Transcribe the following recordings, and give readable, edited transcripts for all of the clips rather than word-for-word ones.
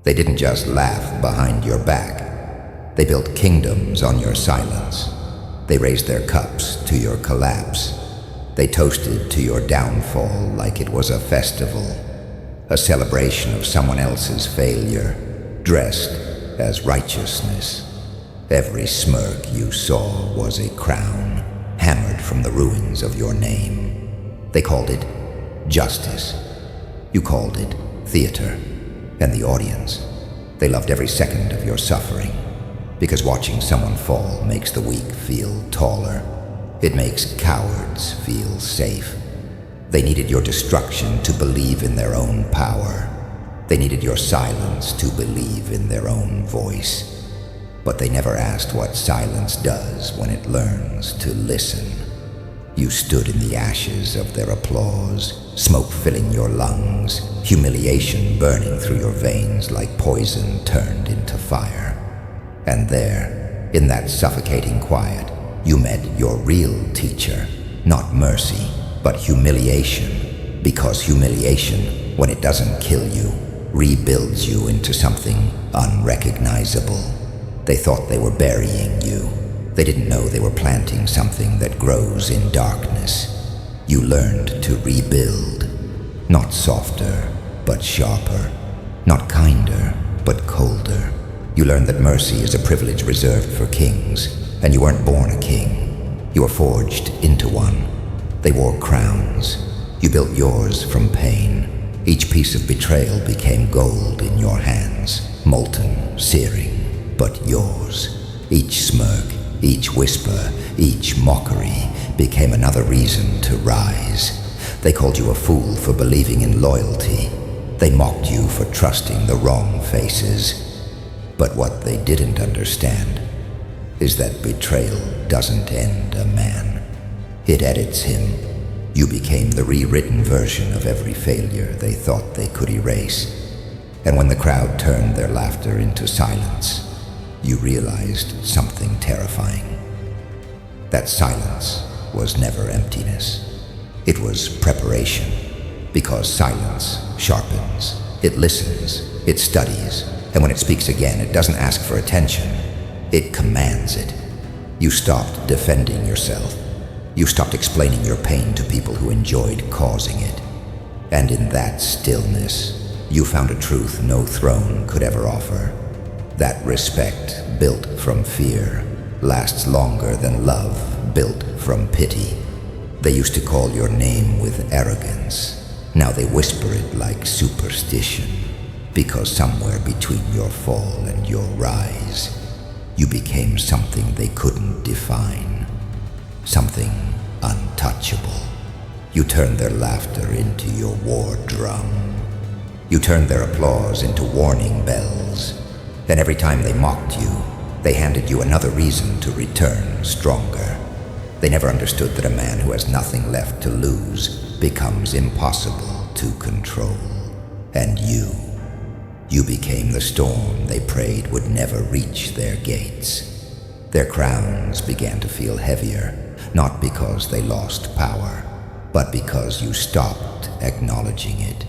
They didn't just laugh behind your back. They built kingdoms on your silence. They raised their cups to your collapse. They toasted to your downfall like it was a festival, a celebration of someone else's failure, dressed as righteousness. Every smirk you saw was a crown, hammered from the ruins of your name. They called it justice. You called it theater. And the audience, they loved every second of your suffering, because watching someone fall makes the weak feel taller. It makes cowards feel safe. They needed your destruction to believe in their own power. They needed your silence to believe in their own voice. But they never asked what silence does when it learns to listen. You stood in the ashes of their applause, smoke filling your lungs, humiliation burning through your veins like poison turned into fire. And there, in that suffocating quiet, you met your real teacher, not mercy, but humiliation. Because humiliation, when it doesn't kill you, rebuilds you into something unrecognizable. They thought they were burying you. They didn't know they were planting something that grows in darkness. You learned to rebuild, not softer, but sharper, not kinder, but colder. You learned that mercy is a privilege reserved for kings, and you weren't born a king. You were forged into one. They wore crowns. You built yours from pain. Each piece of betrayal became gold in your hands, molten, searing, but yours. Each smirk, each whisper, each mockery became another reason to rise. They called you a fool for believing in loyalty. They mocked you for trusting the wrong faces. But what they didn't understand is that betrayal doesn't end a man. It edits him. You became the rewritten version of every failure they thought they could erase. And when the crowd turned their laughter into silence, you realized something terrifying. That silence was never emptiness. It was preparation, because silence sharpens. It listens, it studies, and when it speaks again, it doesn't ask for attention. It commands it. You stopped defending yourself. You stopped explaining your pain to people who enjoyed causing it. And in that stillness, you found a truth no throne could ever offer. That respect built from fear lasts longer than love built from pity. They used to call your name with arrogance. Now they whisper it like superstition, because somewhere between your fall and your rise, you became something they couldn't define, something untouchable. You turned their laughter into your war drum. You turned their applause into warning bells. And every time they mocked you, they handed you another reason to return stronger. They never understood that a man who has nothing left to lose becomes impossible to control. And you became the storm they prayed would never reach their gates. Their crowns began to feel heavier, not because they lost power, but because you stopped acknowledging it.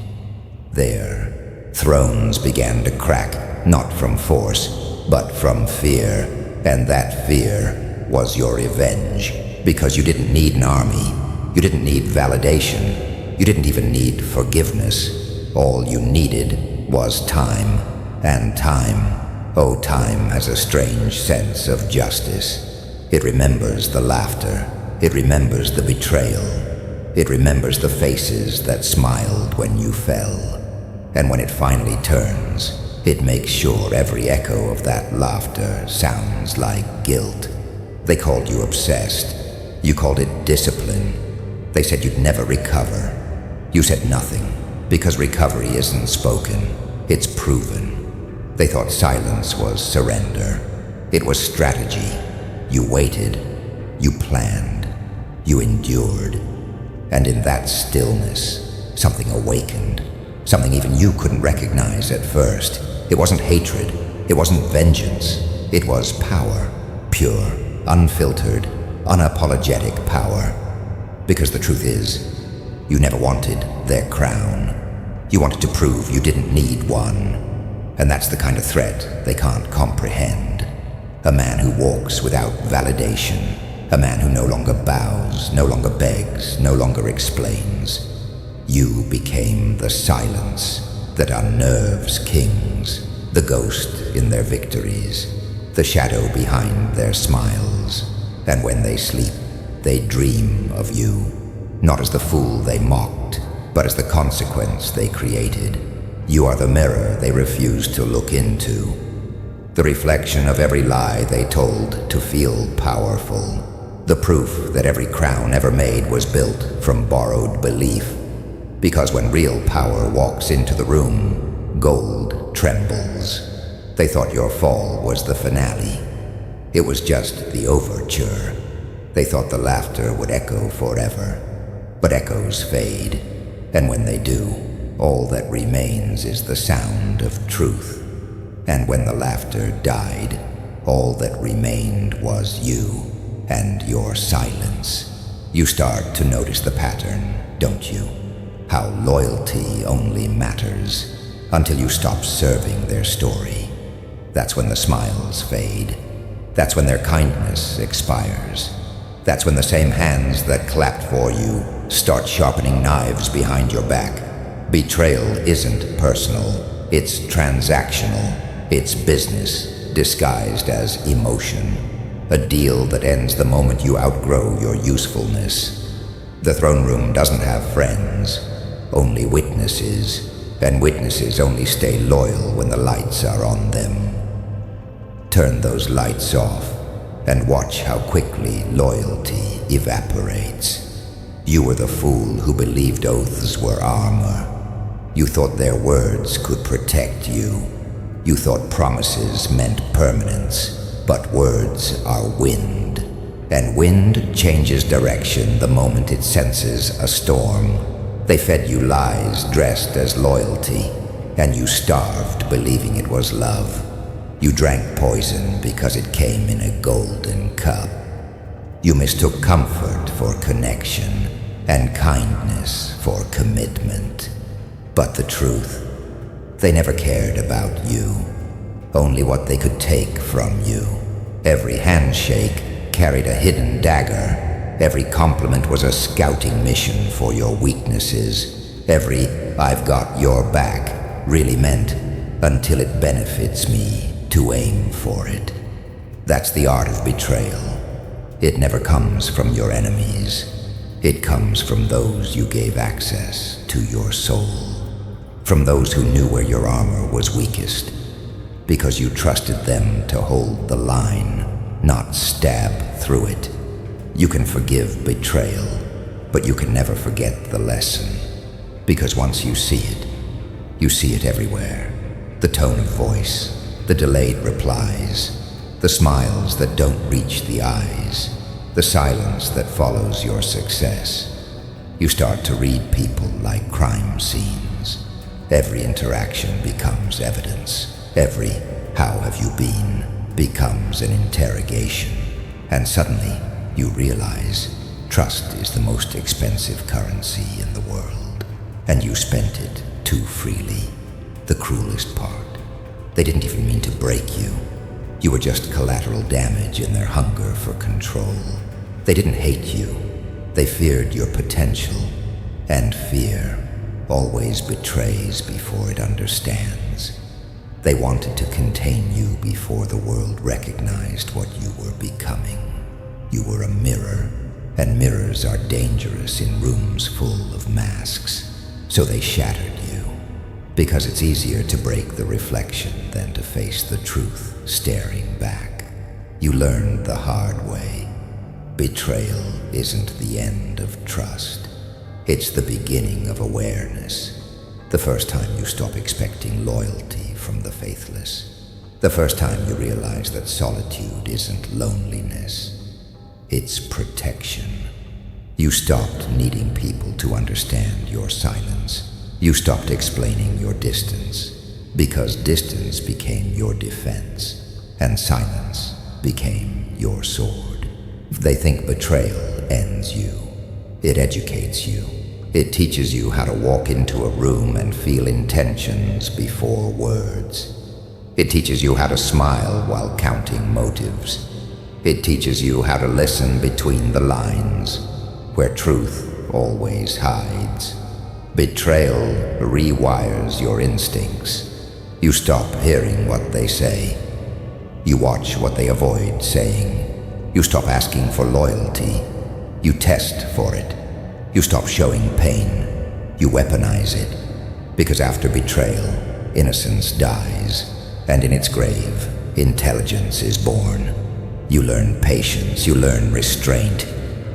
Their thrones began to crack, not from force, but from fear, and that fear was your revenge, because you didn't need an army, you didn't need validation, you didn't even need forgiveness. All you needed was time, and time, oh, time has a strange sense of justice. It remembers the laughter, it remembers the betrayal, it remembers the faces that smiled when you fell, and when it finally turns, it makes sure every echo of that laughter sounds like guilt. They called you obsessed. You called it discipline. They said you'd never recover. You said nothing, because recovery isn't spoken, it's proven. They thought silence was surrender. It was strategy. You waited. You planned. You endured. And in that stillness, something awakened. Something even you couldn't recognize at first. It wasn't hatred. It wasn't vengeance. It was power. Pure, unfiltered, unapologetic power. Because the truth is, you never wanted their crown. You wanted to prove you didn't need one. And that's the kind of threat they can't comprehend. A man who walks without validation. A man who no longer bows, no longer begs, no longer explains. You became the silence that unnerves kings, the ghost in their victories, the shadow behind their smiles. And when they sleep, they dream of you, not as the fool they mocked, but as the consequence they created. You are the mirror they refused to look into, the reflection of every lie they told to feel powerful, the proof that every crown ever made was built from borrowed belief. Because when real power walks into the room, gold trembles. They thought your fall was the finale. It was just the overture. They thought the laughter would echo forever. But echoes fade, and when they do, all that remains is the sound of truth. And when the laughter died, all that remained was you and your silence. You start to notice the pattern, don't you? How loyalty only matters until you stop serving their story. That's when the smiles fade. That's when their kindness expires. That's when the same hands that clapped for you start sharpening knives behind your back. Betrayal isn't personal, it's transactional. It's business disguised as emotion. A deal that ends the moment you outgrow your usefulness. The throne room doesn't have friends, only witnesses, and witnesses only stay loyal when the lights are on them. Turn those lights off and watch how quickly loyalty evaporates. You were the fool who believed oaths were armor. You thought their words could protect you. You thought promises meant permanence, but words are wind. And wind changes direction the moment it senses a storm. They fed you lies dressed as loyalty, and you starved believing it was love. You drank poison because it came in a golden cup. You mistook comfort for connection, and kindness for commitment. But the truth, they never cared about you, only what they could take from you. Every handshake carried a hidden dagger. Every compliment was a scouting mission for your weaknesses. Every "I've got your back" really meant "until it benefits me to aim for it." That's the art of betrayal. It never comes from your enemies. It comes from those you gave access to your soul. From those who knew where your armor was weakest, because you trusted them to hold the line, not stab through it. You can forgive betrayal, but you can never forget the lesson, because once you see it everywhere. The tone of voice, the delayed replies, the smiles that don't reach the eyes, the silence that follows your success. You start to read people like crime scenes. Every interaction becomes evidence. Every "how have you been" becomes an interrogation. And suddenly, you realize trust is the most expensive currency in the world. And you spent it too freely. The cruelest part, they didn't even mean to break you. You were just collateral damage in their hunger for control. They didn't hate you. They feared your potential. And fear always betrays before it understands. They wanted to contain you before the world recognized what you were becoming. You were a mirror, and mirrors are dangerous in rooms full of masks. So they shattered you, because it's easier to break the reflection than to face the truth staring back. You learned the hard way. Betrayal isn't the end of trust. It's the beginning of awareness. The first time you stop expecting loyalty from the faithless. The first time you realize that solitude isn't loneliness. It's protection. You stopped needing people to understand your silence. You stopped explaining your distance, because distance became your defense, and silence became your sword. They think betrayal ends you. It educates you. It teaches you how to walk into a room and feel intentions before words. It teaches you how to smile while counting motives. It teaches you how to listen between the lines, where truth always hides. Betrayal rewires your instincts. You stop hearing what they say. You watch what they avoid saying. You stop asking for loyalty. You test for it. You stop showing pain. You weaponize it. Because after betrayal, innocence dies. And in its grave, intelligence is born. You learn patience. You learn restraint.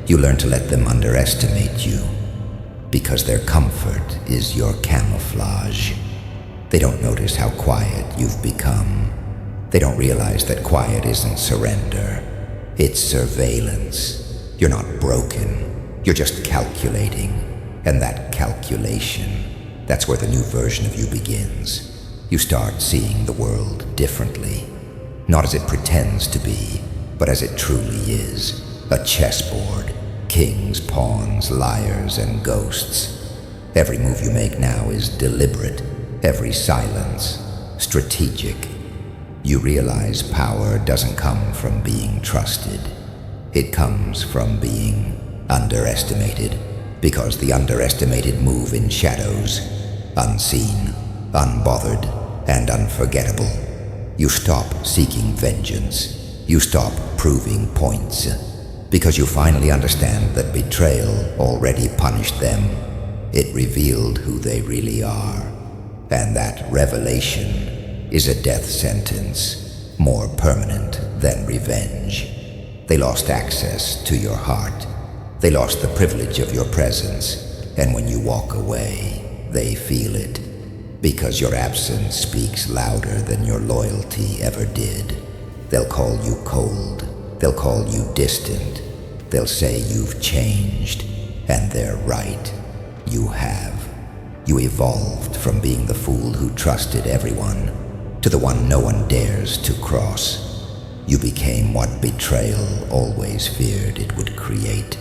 You learn to let them underestimate you. Because their comfort is your camouflage. They don't notice how quiet you've become. They don't realize that quiet isn't surrender. It's surveillance. You're not broken. You're just calculating. And that calculation, that's where the new version of you begins. You start seeing the world differently. Not as it pretends to be, but as it truly is. A chessboard. Kings, pawns, liars, and ghosts. Every move you make now is deliberate. Every silence, strategic. You realize power doesn't come from being trusted. It comes from being underestimated. Because the underestimated move in shadows, unseen, unbothered, and unforgettable. You stop seeking vengeance. You stop proving points. Because you finally understand that betrayal already punished them. It revealed who they really are. And that revelation is a death sentence, more permanent than revenge. They lost access to your heart. They lost the privilege of your presence. And when you walk away, they feel it. Because your absence speaks louder than your loyalty ever did. They'll call you cold. They'll call you distant. They'll say you've changed. And they're right. You have. You evolved from being the fool who trusted everyone to the one no one dares to cross. You became what betrayal always feared it would create.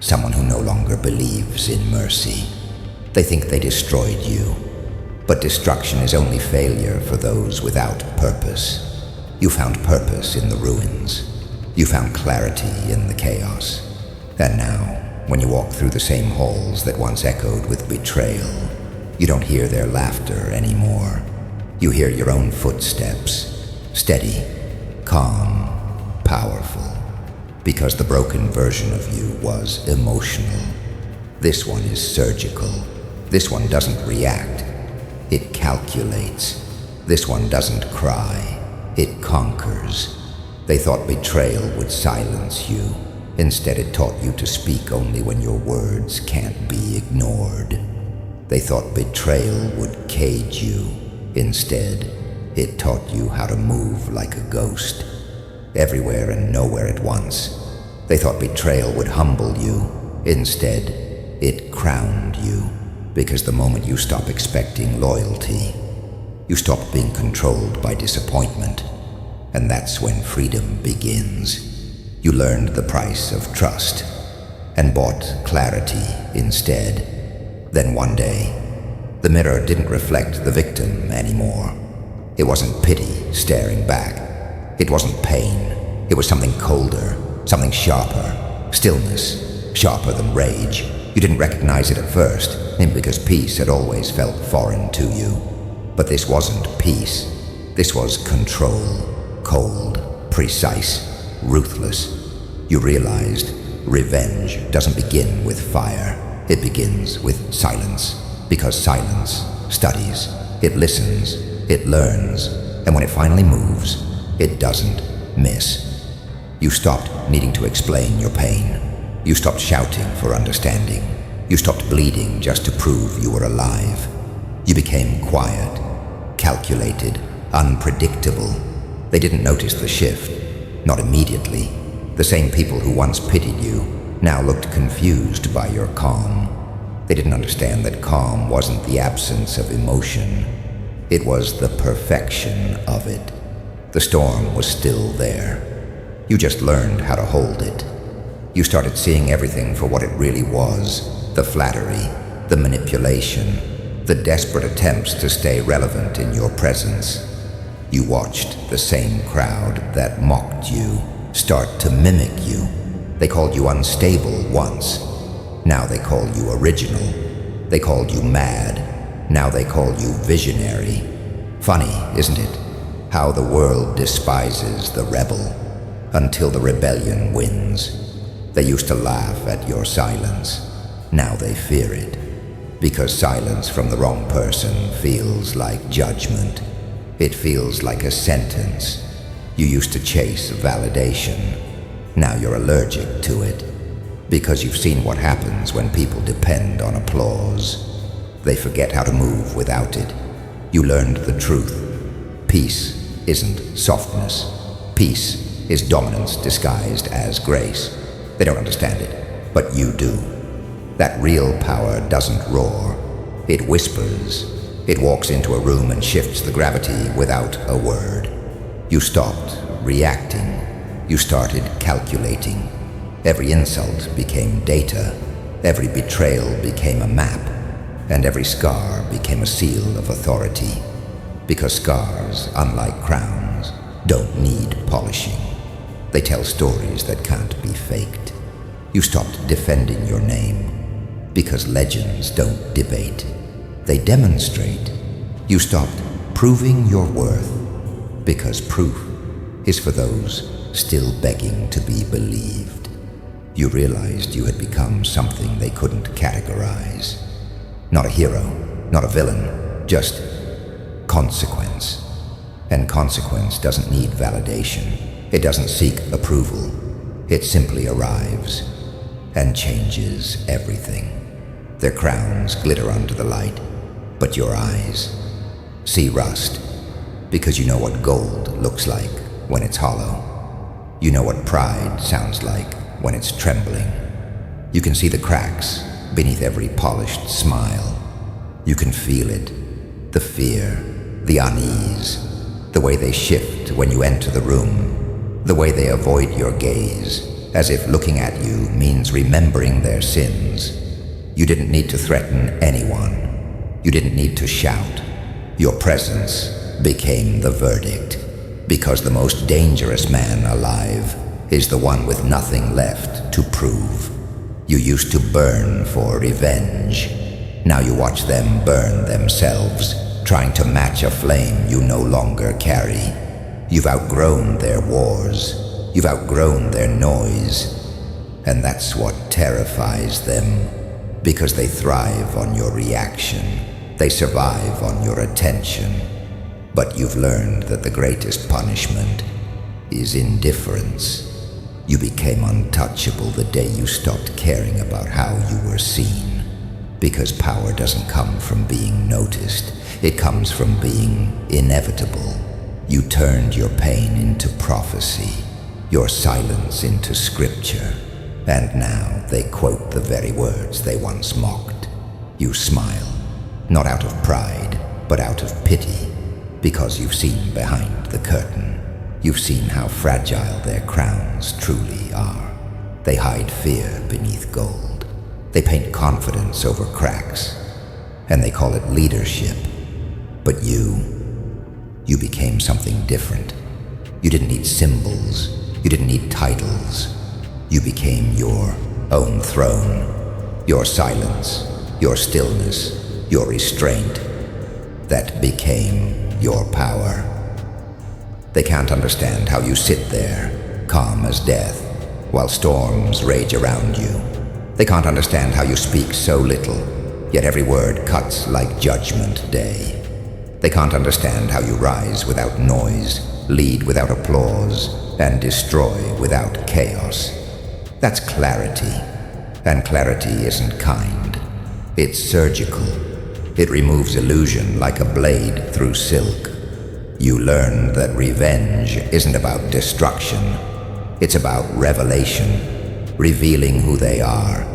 Someone who no longer believes in mercy. They think they destroyed you. But destruction is only failure for those without purpose. You found purpose in the ruins. You found clarity in the chaos. And now, when you walk through the same halls that once echoed with betrayal, you don't hear their laughter anymore. You hear your own footsteps, steady, calm, powerful. Because the broken version of you was emotional. This one is surgical. This one doesn't react. It calculates. This one doesn't cry. It conquers. They thought betrayal would silence you. Instead, it taught you to speak only when your words can't be ignored. They thought betrayal would cage you. Instead, it taught you how to move like a ghost, everywhere and nowhere at once. They thought betrayal would humble you. Instead, it crowned you. Because the moment you stop expecting loyalty, you stop being controlled by disappointment. And that's when freedom begins. You learned the price of trust and bought clarity instead. Then one day, the mirror didn't reflect the victim anymore. It wasn't pity staring back. It wasn't pain. It was something colder, something sharper. Stillness, sharper than rage. You didn't recognize it at first, because peace had always felt foreign to you. But this wasn't peace. This was control. Cold, precise, ruthless. You realized revenge doesn't begin with fire. It begins with silence. Because silence studies. It listens. It learns. And when it finally moves, it doesn't miss. You stopped needing to explain your pain. You stopped shouting for understanding. You stopped bleeding just to prove you were alive. You became quiet, calculated, unpredictable. They didn't notice the shift, not immediately. The same people who once pitied you now looked confused by your calm. They didn't understand that calm wasn't the absence of emotion. It was the perfection of it. The storm was still there. You just learned how to hold it. You started seeing everything for what it really was. The flattery, the manipulation, the desperate attempts to stay relevant in your presence. You watched the same crowd that mocked you start to mimic you. They called you unstable once. Now they call you original. They called you mad. Now they call you visionary. Funny, isn't it? How the world despises the rebel until the rebellion wins. They used to laugh at your silence. Now they fear it. Because silence from the wrong person feels like judgment. It feels like a sentence. You used to chase validation. Now you're allergic to it. Because you've seen what happens when people depend on applause. They forget how to move without it. You learned the truth. Peace isn't softness. Peace is dominance disguised as grace. They don't understand it, but you do. That real power doesn't roar. It whispers. It walks into a room and shifts the gravity without a word. You stopped reacting. You started calculating. Every insult became data. Every betrayal became a map. And every scar became a seal of authority. Because scars, unlike crowns, don't need polishing. They tell stories that can't be faked. You stopped defending your name. Because legends don't debate. They demonstrate. You stopped proving your worth. Because proof is for those still begging to be believed. You realized you had become something they couldn't categorize. Not a hero, not a villain, just consequence. And consequence doesn't need validation. It doesn't seek approval. It simply arrives and changes everything. Their crowns glitter under the light, but your eyes see rust, because you know what gold looks like when it's hollow. You know what pride sounds like when it's trembling. You can see the cracks beneath every polished smile. You can feel it, the fear, the unease, the way they shift when you enter the room, the way they avoid your gaze, as if looking at you means remembering their sins. You didn't need to threaten anyone. You didn't need to shout. Your presence became the verdict, because the most dangerous man alive is the one with nothing left to prove. You used to burn for revenge. Now you watch them burn themselves, trying to match a flame you no longer carry. You've outgrown their wars. You've outgrown their noise. And that's what terrifies them, because they thrive on your reaction. They survive on your attention. But you've learned that the greatest punishment is indifference. You became untouchable the day you stopped caring about how you were seen. Because power doesn't come from being noticed. It comes from being inevitable. You turned your pain into prophecy, your silence into scripture. And now they quote the very words they once mocked. You smile, not out of pride, but out of pity. Because you've seen behind the curtain. You've seen how fragile their crowns truly are. They hide fear beneath gold. They paint confidence over cracks. And they call it leadership. But you became something different. You didn't need symbols. You didn't need titles. You became your own throne. Your silence, your stillness, your restraint. That became your power. They can't understand how you sit there, calm as death, while storms rage around you. They can't understand how you speak so little, yet every word cuts like Judgment Day. They can't understand how you rise without noise, lead without applause, and destroy without chaos. That's clarity, and clarity isn't kind. It's surgical. It removes illusion like a blade through silk. You learn that revenge isn't about destruction. It's about revelation, revealing who they are,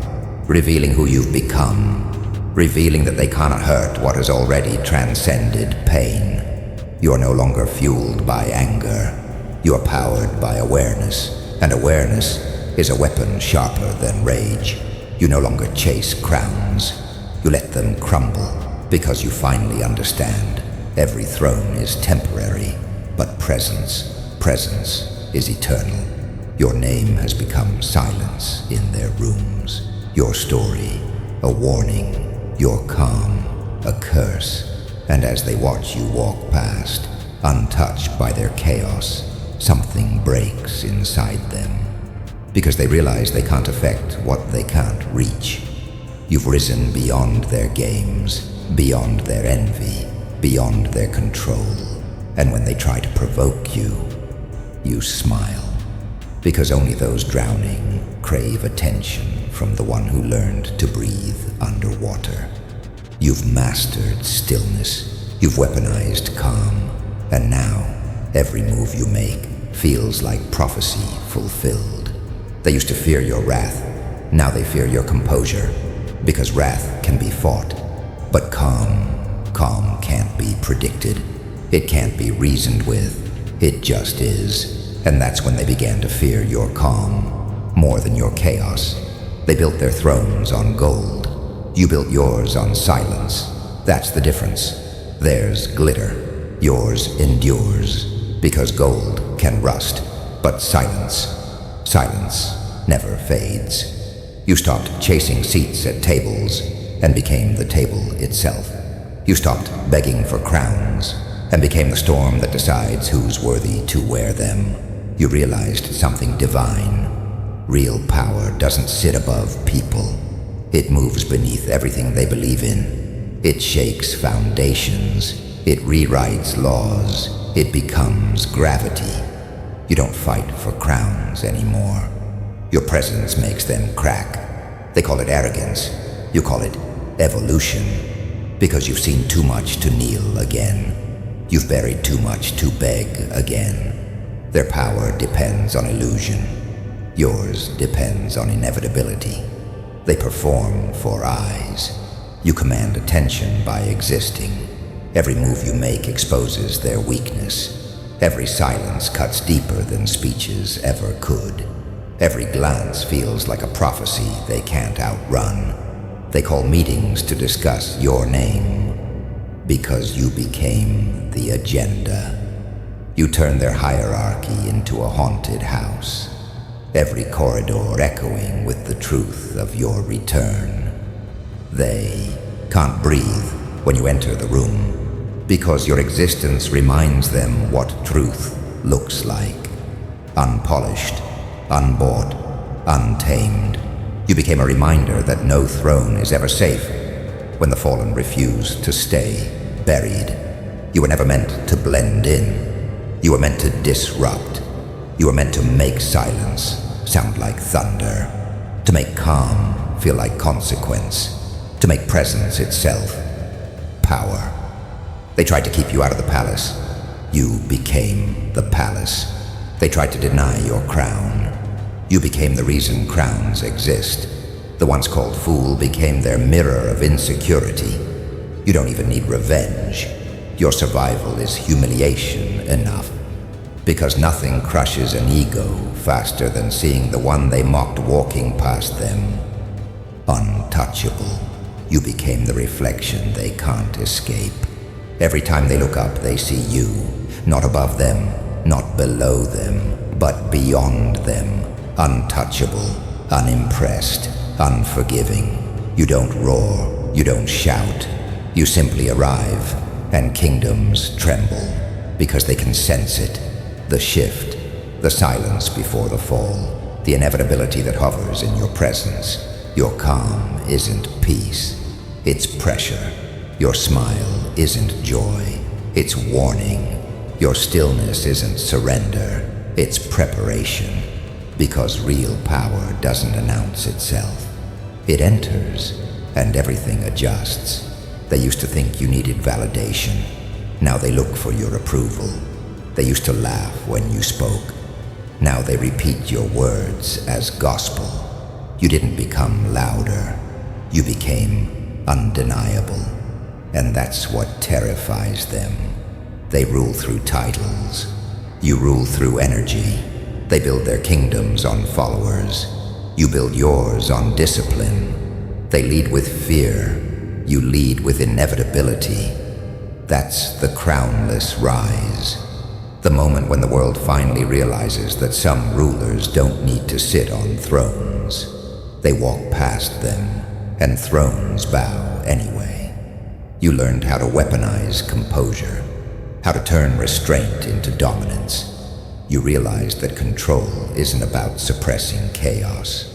revealing who you've become, revealing that they cannot hurt what has already transcended pain. You're no longer fueled by anger. You're powered by awareness, and awareness is a weapon sharper than rage. You no longer chase crowns. You let them crumble, because you finally understand every throne is temporary, presence. Presence is eternal. Your name has become silence in their rooms. Your story, a warning. Your calm, a curse. And as they watch you walk past, untouched by their chaos, something breaks inside them. Because they realize they can't affect what they can't reach. You've risen beyond their games, beyond their envy, beyond their control. And when they try to provoke you, you smile. Because only those drowning crave attention from the one who learned to breathe underwater. You've mastered stillness. You've weaponized calm. And now, every move you make feels like prophecy fulfilled. They used to fear your wrath. Now they fear your composure. Because wrath can be fought. But calm can't be predicted. It can't be reasoned with. It just is. And that's when they began to fear your calm more than your chaos. They built their thrones on gold. You built yours on silence. That's the difference. Theirs glitter. Yours endures. Because gold can rust. But silence never fades. You stopped chasing seats at tables and became the table itself. You stopped begging for crowns and became the storm that decides who's worthy to wear them. You realized something divine. Real power doesn't sit above people. It moves beneath everything they believe in. It shakes foundations. It rewrites laws. It becomes gravity. You don't fight for crowns anymore. Your presence makes them crack. They call it arrogance. You call it evolution. Because you've seen too much to kneel again. You've buried too much to beg again. Their power depends on illusion. Yours depends on inevitability. They perform for eyes. You command attention by existing. Every move you make exposes their weakness. Every silence cuts deeper than speeches ever could. Every glance feels like a prophecy they can't outrun. They call meetings to discuss your name because you became the agenda. You turn their hierarchy into a haunted house, every corridor echoing with the truth of your return. They can't breathe when you enter the room because your existence reminds them what truth looks like. Unpolished, unbought, untamed. You became a reminder that no throne is ever safe when the fallen refuse to stay buried. You were never meant to blend in. You were meant to disrupt. You were meant to make silence sound like thunder, to make calm feel like consequence, to make presence itself power. They tried to keep you out of the palace. You became the palace. They tried to deny your crown. You became the reason crowns exist. The once called fool became their mirror of insecurity. You don't even need revenge. Your survival is humiliation enough. Because nothing crushes an ego faster than seeing the one they mocked walking past them untouchable. You became the reflection they can't escape. Every time they look up, they see you, not above them, not below them, but beyond them. Untouchable, unimpressed, unforgiving. You don't roar, you don't shout. You simply arrive, and kingdoms tremble, because they can sense it. The shift, the silence before the fall, the inevitability that hovers in your presence. Your calm isn't peace, it's pressure. Your smile isn't joy, it's warning. Your stillness isn't surrender, it's preparation. Because real power doesn't announce itself. It enters, and everything adjusts. They used to think you needed validation. Now they look for your approval. They used to laugh when you spoke. Now they repeat your words as gospel. You didn't become louder. You became undeniable. And that's what terrifies them. They rule through titles. You rule through energy. They build their kingdoms on followers. You build yours on discipline. They lead with fear. You lead with inevitability. That's the crownless rise. The moment when the world finally realizes that some rulers don't need to sit on thrones. They walk past them, and thrones bow anyway. You learned how to weaponize composure, how to turn restraint into dominance. You realized that control isn't about suppressing chaos.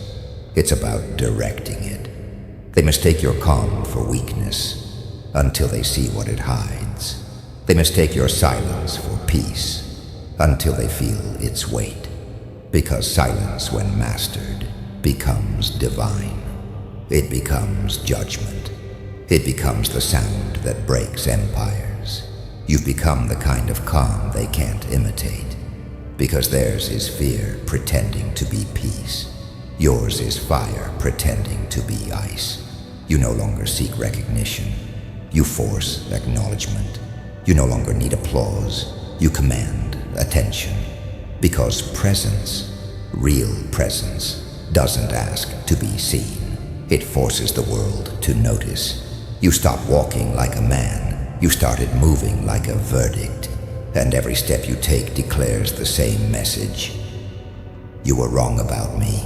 It's about directing it. They mistake your calm for weakness until they see what it hides. They mistake your silence for peace until they feel its weight. Because silence, when mastered, becomes divine. It becomes judgment. It becomes the sound that breaks empires. You've become the kind of calm they can't imitate. Because theirs is fear pretending to be peace. Yours is fire pretending to be ice. You no longer seek recognition. You force acknowledgement. You no longer need applause. You command attention. Because presence, real presence, doesn't ask to be seen. It forces the world to notice. You stop walking like a man. You started moving like a verdict. And every step you take declares the same message. You were wrong about me.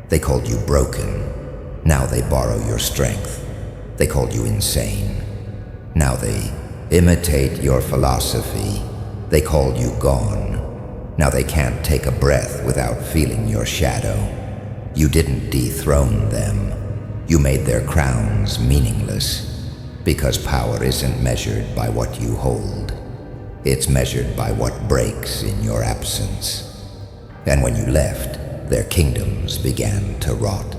They called you broken. Now they borrow your strength. They called you insane. Now they imitate your philosophy. They called you gone. Now they can't take a breath without feeling your shadow. You didn't dethrone them. You made their crowns meaningless. Because power isn't measured by what you hold. It's measured by what breaks in your absence. And when you left, their kingdoms began to rot.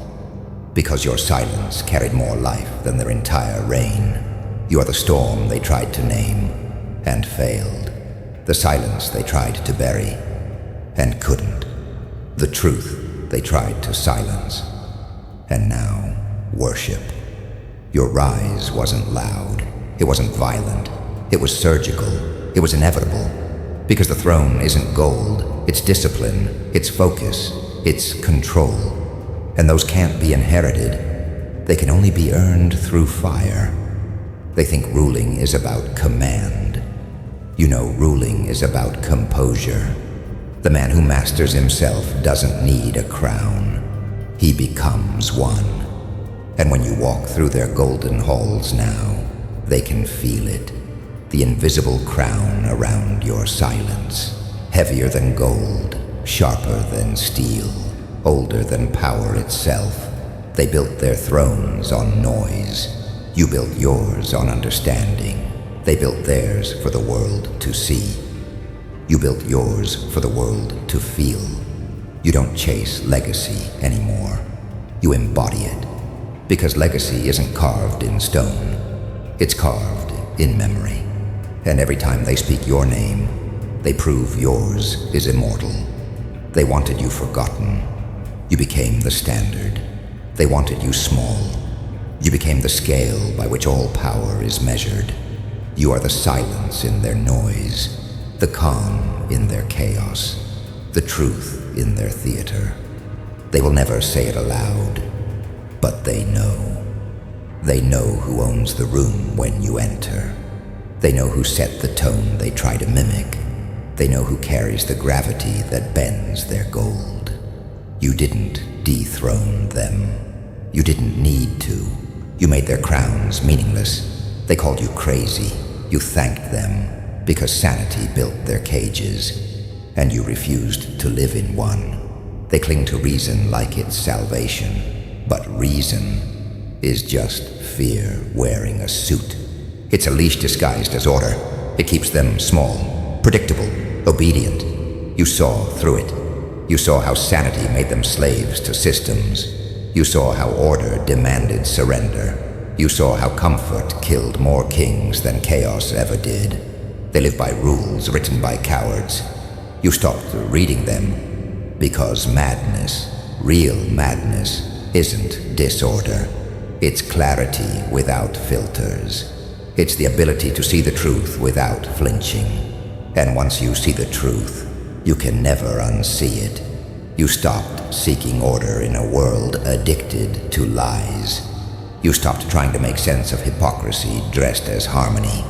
Because your silence carried more life than their entire reign. You are the storm they tried to name, and failed. The silence they tried to bury, and couldn't. The truth they tried to silence, and now worship. Your rise wasn't loud. It wasn't violent. It was surgical. It was inevitable. Because the throne isn't gold. It's discipline. It's focus. It's control. And those can't be inherited. They can only be earned through fire. They think ruling is about command. You know, ruling is about composure. The man who masters himself doesn't need a crown. He becomes one. And when you walk through their golden halls now, they can feel it. The invisible crown around your silence. Heavier than gold, sharper than steel, older than power itself. They built their thrones on noise. You built yours on understanding. They built theirs for the world to see. You built yours for the world to feel. You don't chase legacy anymore. You embody it. Because legacy isn't carved in stone. It's carved in memory. And every time they speak your name, they prove yours is immortal. They wanted you forgotten. You became the standard. They wanted you small. You became the scale by which all power is measured. You are the silence in their noise, the calm in their chaos, the truth in their theater. They will never say it aloud, but they know. They know who owns the room when you enter. They know who set the tone they try to mimic. They know who carries the gravity that bends their gold. You didn't dethrone them. You didn't need to. You made their crowns meaningless. They called you crazy. You thanked them because sanity built their cages, and you refused to live in one. They cling to reason like it's salvation, but reason is just fear wearing a suit. It's a leash disguised as order. It keeps them small, predictable, obedient. You saw through it. You saw how sanity made them slaves to systems. You saw how order demanded surrender. You saw how comfort killed more kings than chaos ever did. They live by rules written by cowards. You stopped reading them because madness, real madness, isn't disorder. It's clarity without filters. It's the ability to see the truth without flinching. And once you see the truth, you can never unsee it. You stopped seeking order in a world addicted to lies. You stopped trying to make sense of hypocrisy dressed as harmony,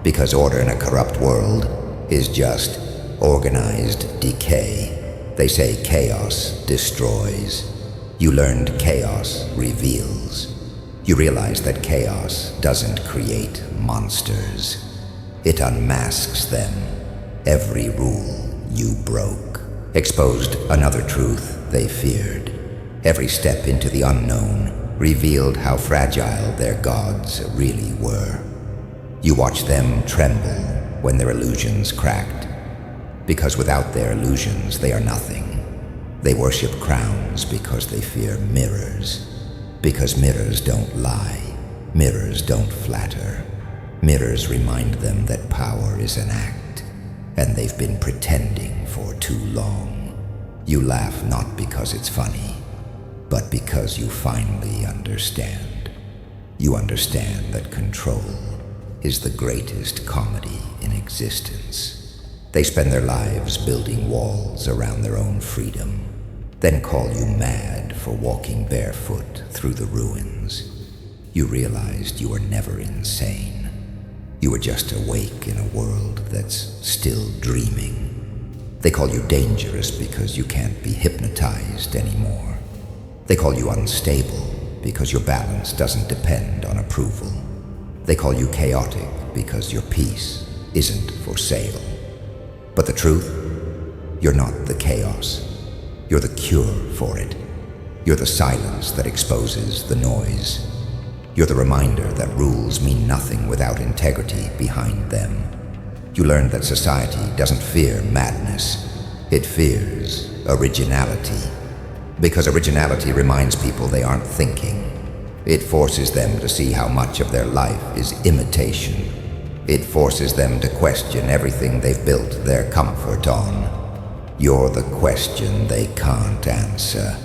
because order in a corrupt world is just organized decay. They say chaos destroys. You learned chaos reveals. You realize that chaos doesn't create monsters. It unmasks them. Every rule you broke exposed another truth they feared. Every step into the unknown revealed how fragile their gods really were. You watch them tremble when their illusions cracked, because without their illusions they are nothing. They worship crowns because they fear mirrors, because mirrors don't lie, mirrors don't flatter. Mirrors remind them that power is an act, and they've been pretending for too long. You laugh not because it's funny, but because you finally understand. You understand that control is the greatest comedy in existence. They spend their lives building walls around their own freedom, then call you mad for walking barefoot through the ruins. You realized you were never insane. You were just awake in a world that's still dreaming. They call you dangerous because you can't be hypnotized anymore. They call you unstable because your balance doesn't depend on approval. They call you chaotic because your peace isn't for sale. But the truth, you're not the chaos. You're the cure for it. You're the silence that exposes the noise. You're the reminder that rules mean nothing without integrity behind them. You learned that society doesn't fear madness. It fears originality. Because originality reminds people they aren't thinking. It forces them to see how much of their life is imitation. It forces them to question everything they've built their comfort on. You're the question they can't answer.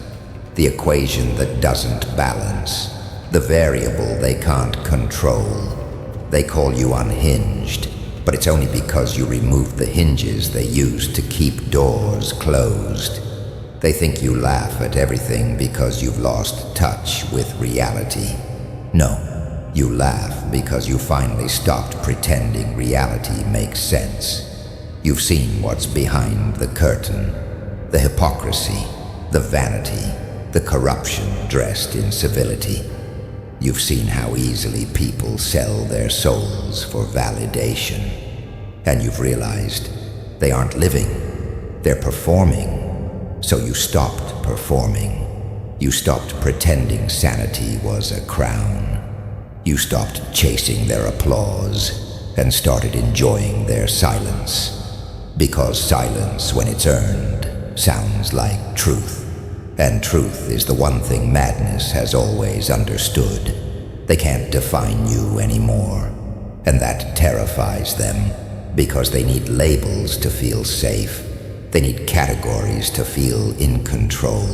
The equation that doesn't balance. The variable they can't control. They call you unhinged, but it's only because you removed the hinges they used to keep doors closed. They think you laugh at everything because you've lost touch with reality. No, you laugh because you finally stopped pretending reality makes sense. You've seen what's behind the curtain, the hypocrisy, the vanity, the corruption dressed in civility. You've seen how easily people sell their souls for validation. And you've realized they aren't living, they're performing. So you stopped performing. You stopped pretending sanity was a crown. You stopped chasing their applause and started enjoying their silence. Because silence, when it's earned, sounds like truth. And truth is the one thing madness has always understood. They can't define you anymore. And that terrifies them, because they need labels to feel safe. They need categories to feel in control.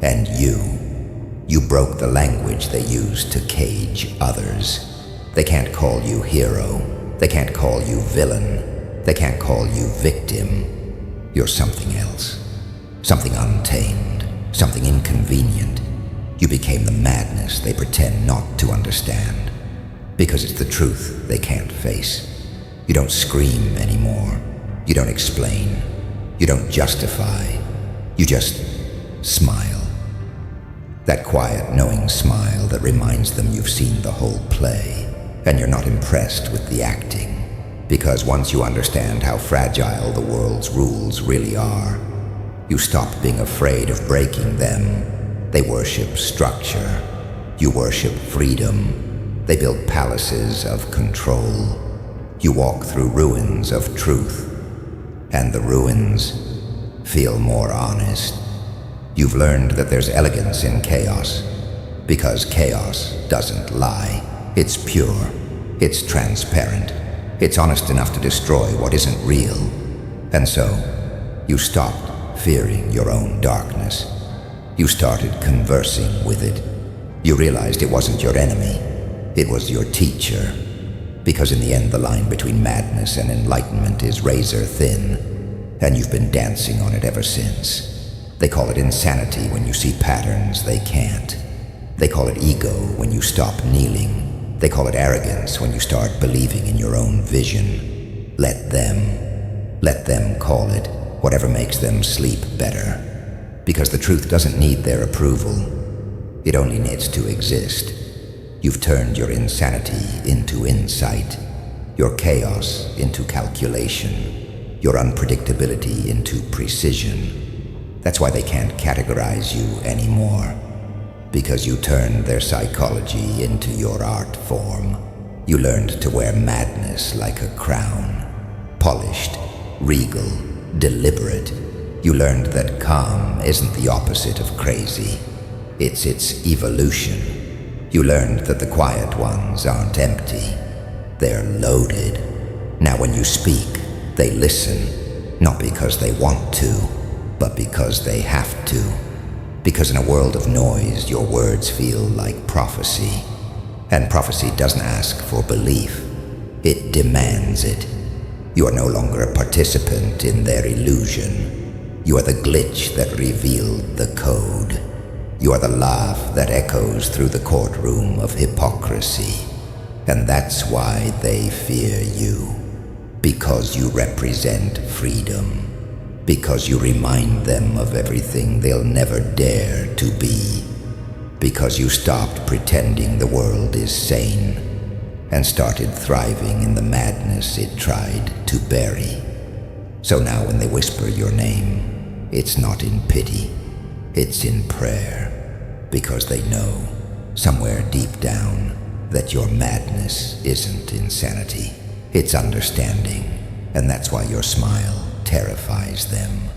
And you broke the language they used to cage others. They can't call you hero. They can't call you villain. They can't call you victim. You're something else. Something untamed. Something inconvenient. You became the madness they pretend not to understand. Because it's the truth they can't face. You don't scream anymore. You don't explain. You don't justify. You just smile. That quiet, knowing smile that reminds them you've seen the whole play, and you're not impressed with the acting. Because once you understand how fragile the world's rules really are, you stop being afraid of breaking them. They worship structure. You worship freedom. They build palaces of control. You walk through ruins of truth. And the ruins feel more honest. You've learned that there's elegance in chaos, because chaos doesn't lie. It's pure. It's transparent. It's honest enough to destroy what isn't real. And so, you stopped fearing your own darkness. You started conversing with it. You realized it wasn't your enemy. It was your teacher. Because in the end, the line between madness and enlightenment is razor thin, and you've been dancing on it ever since. They call it insanity when you see patterns they can't. They call it ego when you stop kneeling. They call it arrogance when you start believing in your own vision. Let them. Let them call it whatever makes them sleep better. Because the truth doesn't need their approval. It only needs to exist. You've turned your insanity into insight, your chaos into calculation, your unpredictability into precision. That's why they can't categorize you anymore. Because you turned their psychology into your art form. You learned to wear madness like a crown. Polished, regal, deliberate. You learned that calm isn't the opposite of crazy. It's its evolution. You learned that the quiet ones aren't empty. They're loaded. Now when you speak, they listen. Not because they want to, but because they have to. Because in a world of noise, your words feel like prophecy. And prophecy doesn't ask for belief. It demands it. You are no longer a participant in their illusion. You are the glitch that revealed the code. You are the laugh that echoes through the courtroom of hypocrisy. And that's why they fear you. Because you represent freedom. Because you remind them of everything they'll never dare to be. Because you stopped pretending the world is sane and started thriving in the madness it tried to bury. So now when they whisper your name, it's not in pity, it's in prayer. Because they know, somewhere deep down, that your madness isn't insanity, it's understanding. And that's why your smile terrifies them.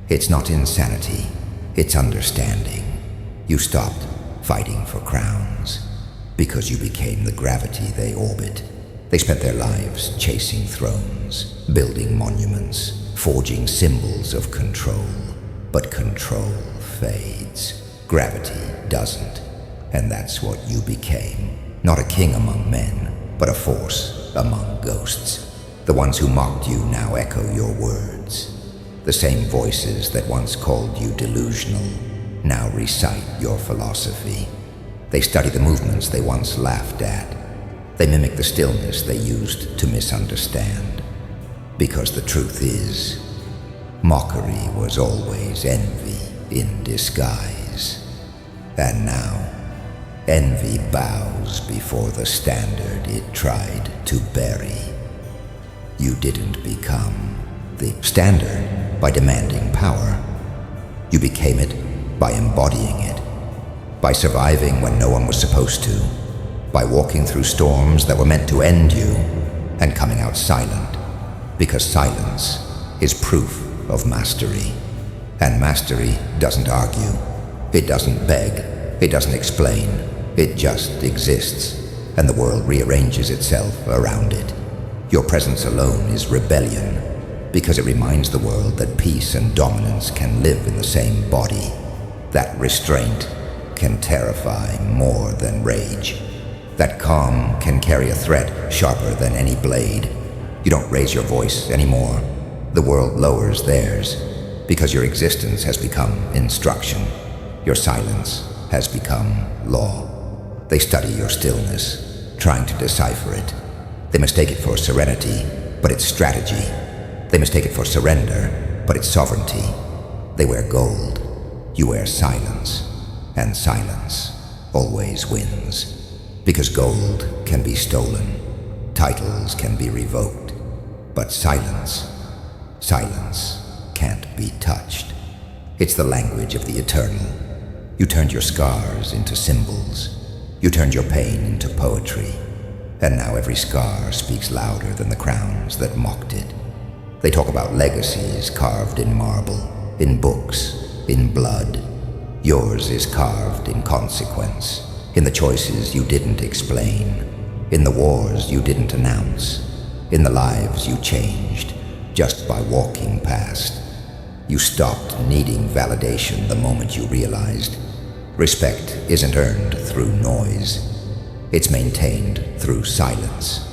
It's not insanity, it's understanding. You stopped fighting for crowns because you became the gravity they orbit. They spent their lives chasing thrones, building monuments, forging symbols of control. But control fades. Gravity doesn't. And that's what you became. Not a king among men, but a force among ghosts. The ones who mocked you now echo your words. The same voices that once called you delusional now recite your philosophy. They study the movements they once laughed at. They mimic the stillness they used to misunderstand. Because the truth is, mockery was always envy in disguise. And now, envy bows before the standard it tried to bury. You didn't become the standard by demanding power. You became it by embodying it, by surviving when no one was supposed to, by walking through storms that were meant to end you and coming out silent, because silence is proof of mastery. And mastery doesn't argue, it doesn't beg, it doesn't explain, it just exists, and the world rearranges itself around it. Your presence alone is rebellion, because it reminds the world that peace and dominance can live in the same body. That restraint can terrify more than rage. That calm can carry a threat sharper than any blade. You don't raise your voice anymore. The world lowers theirs, because your existence has become instruction. Your silence has become law. They study your stillness, trying to decipher it. They mistake it for serenity, but it's strategy. They mistake it for surrender, but it's sovereignty. They wear gold. You wear silence. And silence always wins. Because gold can be stolen. Titles can be revoked. But silence can't be touched. It's the language of the eternal. You turned your scars into symbols. You turned your pain into poetry. And now every scar speaks louder than the crowns that mocked it. They talk about legacies carved in marble, in books, in blood. Yours is carved in consequence, in the choices you didn't explain, in the wars you didn't announce, in the lives you changed just by walking past. You stopped needing validation the moment you realized respect isn't earned through noise. It's maintained through silence.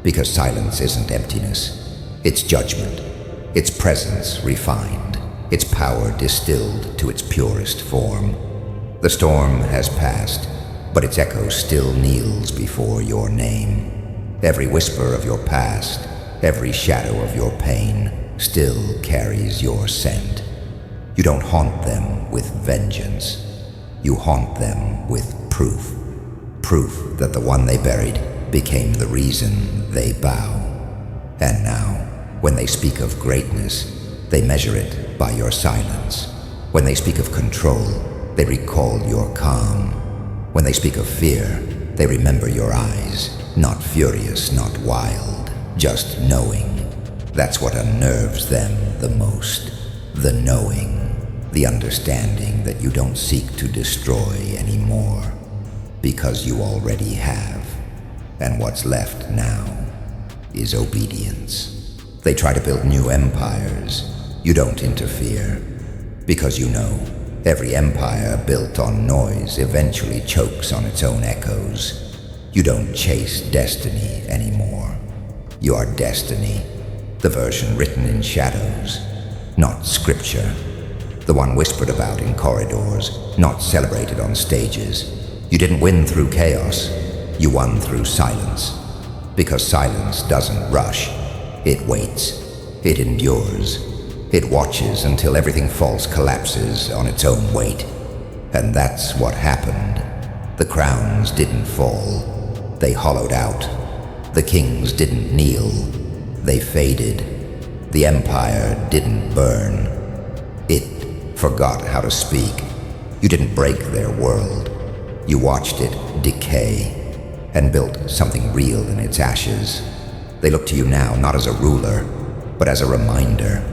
Because silence isn't emptiness. It's judgment. It's presence refined. Its power distilled to its purest form. The storm has passed, but its echo still kneels before your name. Every whisper of your past, every shadow of your pain, still carries your scent. You don't haunt them with vengeance. You haunt them with proof. Proof that the one they buried became the reason they bow. And now, when they speak of greatness, they measure it by your silence. When they speak of control, they recall your calm. When they speak of fear, they remember your eyes, not furious, not wild, just knowing. That's what unnerves them the most. The knowing, the understanding that you don't seek to destroy anymore, because you already have. And what's left now is obedience. They try to build new empires. You don't interfere, because you know every empire built on noise eventually chokes on its own echoes. You don't chase destiny anymore. You are destiny, the version written in shadows, not scripture. The one whispered about in corridors, not celebrated on stages. You didn't win through chaos, you won through silence. Because silence doesn't rush, it waits, it endures. It watches until everything false collapses on its own weight. And that's what happened. The crowns didn't fall. They hollowed out. The kings didn't kneel. They faded. The empire didn't burn. It forgot how to speak. You didn't break their world. You watched it decay and built something real in its ashes. They look to you now not as a ruler, but as a reminder.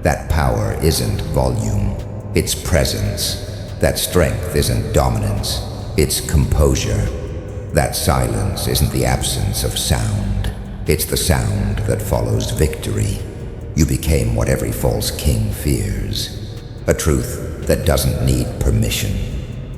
That power isn't volume, it's presence. That strength isn't dominance, it's composure. That silence isn't the absence of sound, it's the sound that follows victory. You became what every false king fears, a truth that doesn't need permission.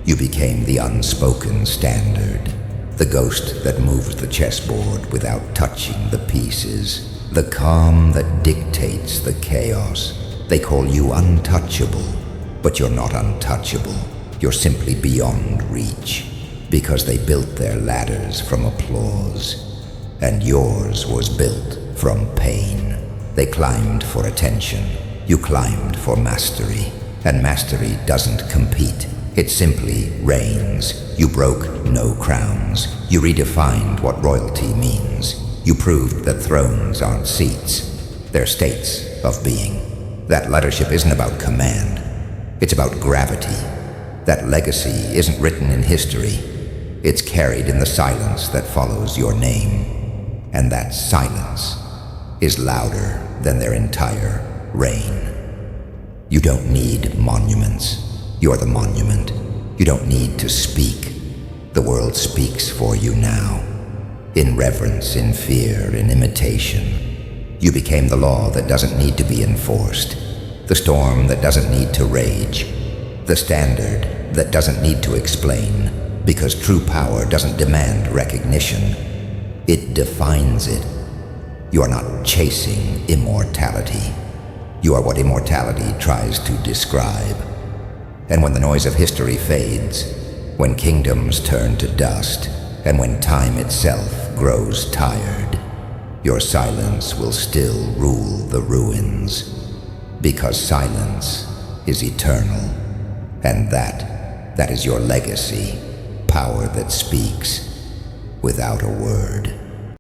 You became the unspoken standard, the ghost that moves the chessboard without touching the pieces. The calm that dictates the chaos. They call you untouchable, but you're not untouchable. You're simply beyond reach, because they built their ladders from applause, and yours was built from pain. They climbed for attention. You climbed for mastery, and mastery doesn't compete. It simply reigns. You broke no crowns. You redefined what royalty means. You proved that thrones aren't seats, they're states of being. That leadership isn't about command, it's about gravity. That legacy isn't written in history, it's carried in the silence that follows your name. And that silence is louder than their entire reign. You don't need monuments, you're the monument. You don't need to speak, the world speaks for you now. In reverence, in fear, in imitation. You became the law that doesn't need to be enforced, the storm that doesn't need to rage, the standard that doesn't need to explain, because true power doesn't demand recognition. It defines it. You are not chasing immortality. You are what immortality tries to describe. And when the noise of history fades, when kingdoms turn to dust, and when time itself grows tired, your silence will still rule the ruins, because silence is eternal, and that is your legacy, power that speaks without a word.